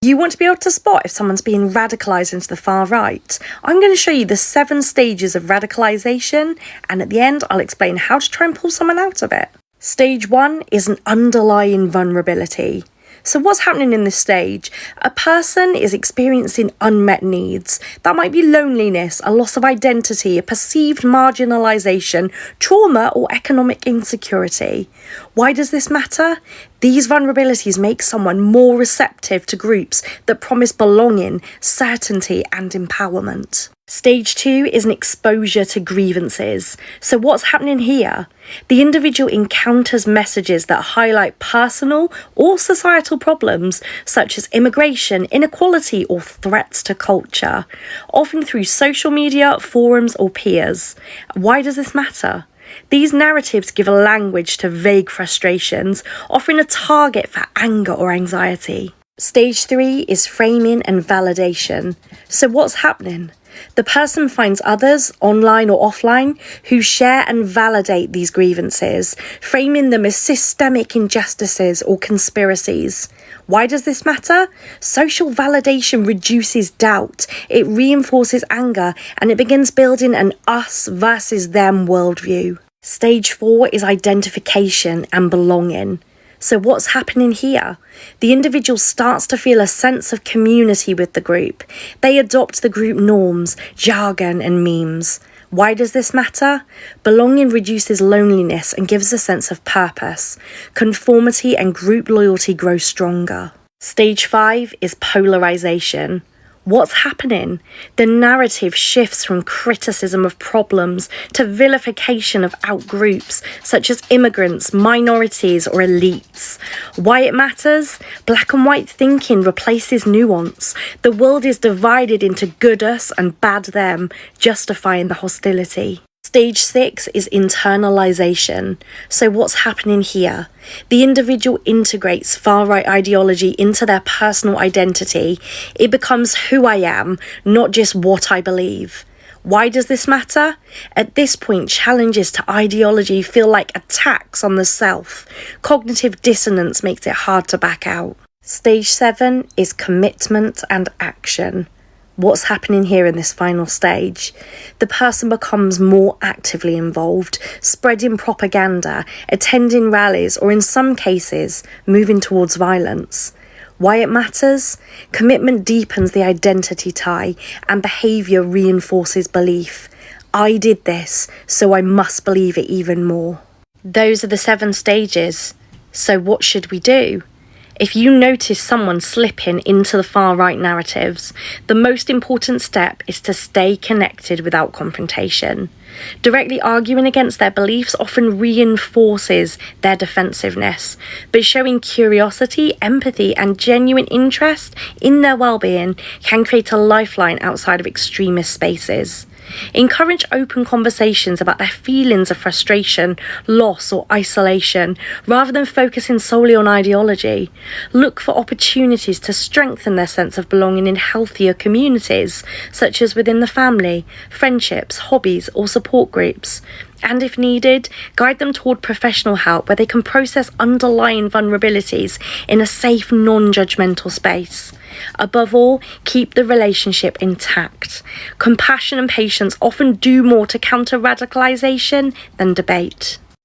You want to be able to spot if someone's being radicalised into the far right? I'm going to show you the 7 stages of radicalisation, and at the end I'll explain how to try and pull someone out of it. Stage 1 is an underlying vulnerability. So what's happening in this stage? A person is experiencing unmet needs. That might be loneliness, a loss of identity, a perceived marginalisation, trauma or economic insecurity. Why does this matter? These vulnerabilities make someone more receptive to groups that promise belonging, certainty and empowerment. Stage 2 is an exposure to grievances. So what's happening here? The individual encounters messages that highlight personal or societal problems such as immigration, inequality or threats to culture, often through social media, forums or peers. Why does this matter? These narratives give a language to vague frustrations, offering a target for anger or anxiety. Stage 3 is framing and validation. So what's happening? The person finds others, online or offline, who share and validate these grievances, framing them as systemic injustices or conspiracies. Why does this matter? Social validation reduces doubt, it reinforces anger, and it begins building an us versus them worldview. Stage 4 is identification and belonging. So what's happening here? The individual starts to feel a sense of community with the group. They adopt the group norms, jargon and memes. Why does this matter? Belonging reduces loneliness and gives a sense of purpose. Conformity and group loyalty grow stronger. Stage 5 is polarisation. What's happening? The narrative shifts from criticism of problems to vilification of outgroups, such as immigrants, minorities, or elites. Why it matters? Black and white thinking replaces nuance. The world is divided into good us and bad them, justifying the hostility. Stage 6 is internalisation. So what's happening here? The individual integrates far-right ideology into their personal identity. It becomes who I am, not just what I believe. Why does this matter? At this point, challenges to ideology feel like attacks on the self. Cognitive dissonance makes it hard to back out. Stage 7 is commitment and action. What's happening here in this final stage? The person becomes more actively involved, spreading propaganda, attending rallies, or in some cases, moving towards violence. Why it matters? Commitment deepens the identity tie, and behaviour reinforces belief. I did this, so I must believe it even more. Those are the 7 stages. So what should we do? If you notice someone slipping into the far-right narratives, the most important step is to stay connected without confrontation. Directly arguing against their beliefs often reinforces their defensiveness, but showing curiosity, empathy, and genuine interest in their well-being can create a lifeline outside of extremist spaces. Encourage open conversations about their feelings of frustration, loss or isolation, rather than focusing solely on ideology. Look for opportunities to strengthen their sense of belonging in healthier communities, such as within the family, friendships, hobbies or support groups. And if needed, guide them toward professional help where they can process underlying vulnerabilities in a safe, non-judgmental space. Above all, keep the relationship intact. Compassion and patience often do more to counter radicalisation than debate.